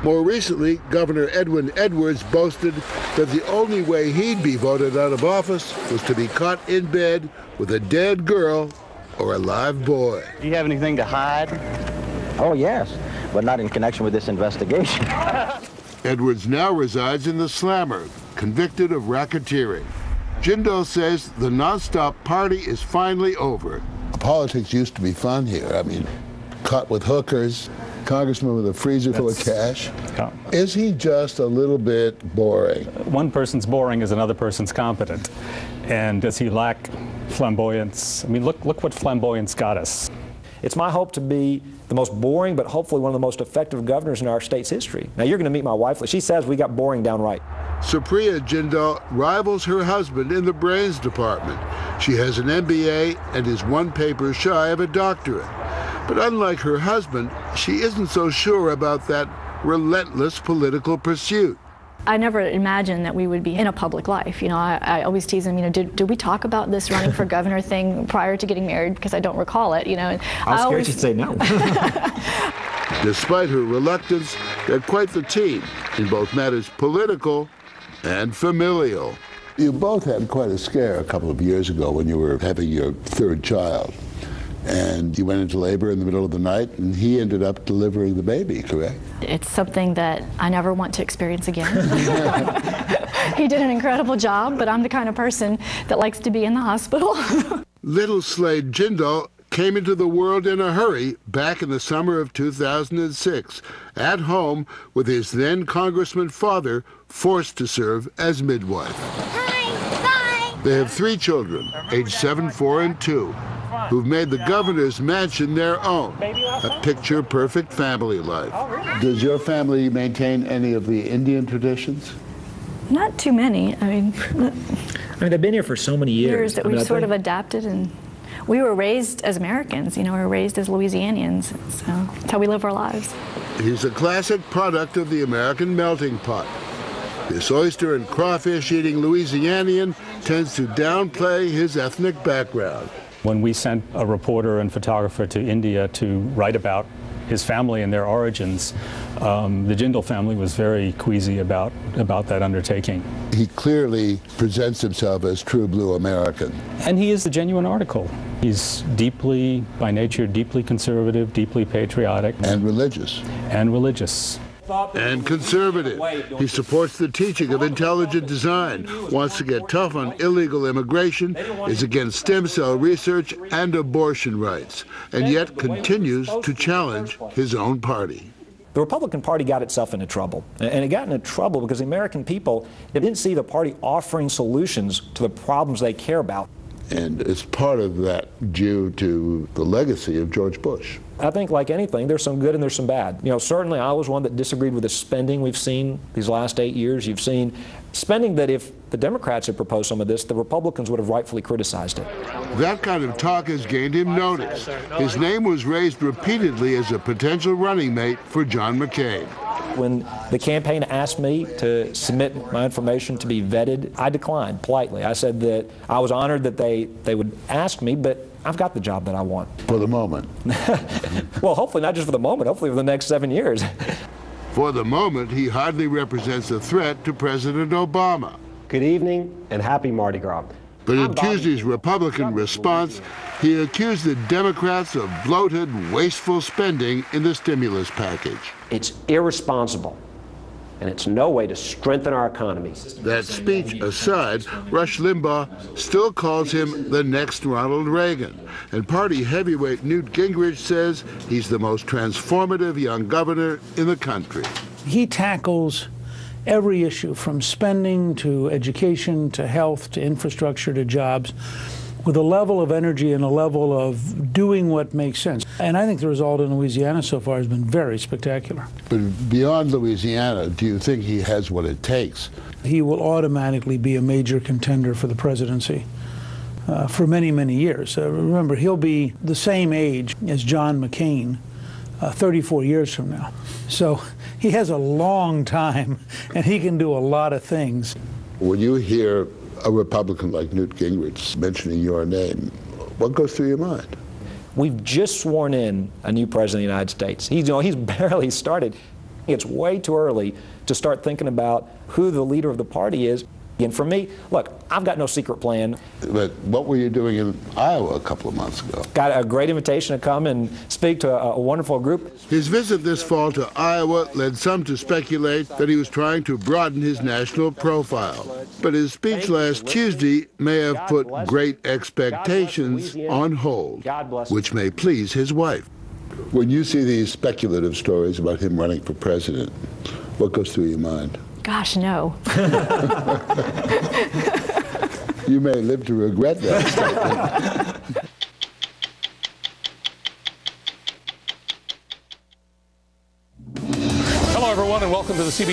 More recently, Governor Edwin Edwards boasted that the only way he'd be voted out of office was to be caught in bed with a dead girl or a live boy. Do you have anything to hide? Oh, yes, but not in connection with this investigation. Edwards now resides in the Slammer, convicted of racketeering. Jindal says the nonstop party is finally over. Politics used to be fun here. I mean, caught with hookers, congressman with a freezer full of cash. Yeah. Is he just a little bit boring? One person's boring is another person's competent. And does he lack flamboyance? I mean, look what flamboyance got us. It's my hope to be the most boring, but hopefully one of the most effective governors in our state's history. Now, you're going to meet my wife. She says we got boring downright. Supriya Jindal rivals her husband in the brains department. She has an MBA and is one paper shy of a doctorate. But unlike her husband, she isn't so sure about that relentless political pursuit. I never imagined that we would be in a public life. You know, I always tease him, you know, did we talk about this running for governor thing prior to getting married? Because I don't recall it, you know. I was scared you'd say no. Despite her reluctance, they're quite the team in both matters political and familial. You both had quite a scare a couple of years ago when you were having your third child. And you went into labor in the middle of the night, and he ended up delivering the baby, correct? It's something that I never want to experience again. He did an incredible job, but I'm the kind of person that likes to be in the hospital. Little Slade Jindal came into the world in a hurry back in the summer of 2006, at home with his then congressman father, forced to serve as midwife. Hi, bye. They have 3 children, aged 7, 4, and 2. Who've made the governor's mansion their own, a picture-perfect family life. Does your family maintain any of the Indian traditions? Not too many. I mean, they've been here for so many years. That we've sort of adapted, and we were raised as Americans. You know, we were raised as Louisianians, so that's how we live our lives. He's a classic product of the American melting pot. This oyster and crawfish-eating Louisianian tends to downplay his ethnic background. When we sent a reporter and photographer to India to write about his family and their origins, the Jindal family was very queasy about that undertaking. He clearly presents himself as true blue American. And he is the genuine article. He's deeply, by nature, deeply conservative, deeply patriotic. And religious. And religious. And conservative. He supports the teaching of intelligent design, wants to get tough on illegal immigration, is against stem cell research and abortion rights, and yet continues to challenge his own party. The Republican Party got itself into trouble. And it got into trouble because the American people didn't see the party offering solutions to the problems they care about. And it's part of that due to the legacy of George Bush. I think, like anything, there's some good and there's some bad. You know, certainly I was one that disagreed with the spending we've seen these last 8 years. You've seen spending that if the Democrats had proposed some of this, the Republicans would have rightfully criticized it. That kind of talk has gained him notice. His name was raised repeatedly as a potential running mate for John McCain. When the campaign asked me to submit my information to be vetted, I declined politely. I said that I was honored that they would ask me, but I've got the job that I want. For the moment. Well, hopefully not just for the moment, hopefully for the next 7 years. For the moment, he hardly represents a threat to President Obama. Good evening and happy Mardi Gras. But in Tuesday's Republican response, he accused the Democrats of bloated, wasteful spending in the stimulus package. It's irresponsible, and it's no way to strengthen our economy. That speech aside, Rush Limbaugh still calls him the next Ronald Reagan. And party heavyweight Newt Gingrich says he's the most transformative young governor in the country. He tackles every issue from spending to education to health to infrastructure to jobs with a level of energy and a level of doing what makes sense. And I think the result in Louisiana so far has been very spectacular. But beyond Louisiana, do you think he has what it takes? He will automatically be a major contender for the presidency for many, many years. Remember, he'll be the same age as John McCain 34 years from now. So he has a long time, and he can do a lot of things. When you hear a Republican like Newt Gingrich mentioning your name, what goes through your mind? We've just sworn in a new president of the United States. He's barely started. It's way too early to start thinking about who the leader of the party is. And for me, look, I've got no secret plan. But what were you doing in Iowa a couple of months ago? Got a great invitation to come and speak to a wonderful group. His visit this fall to Iowa led some to speculate that he was trying to broaden his national profile. But his speech last Tuesday may have put great expectations on hold, which may please his wife. When you see these speculative stories about him running for president, what goes through your mind? Gosh, no. You may live to regret that statement. Hello, everyone, and welcome to the CBS.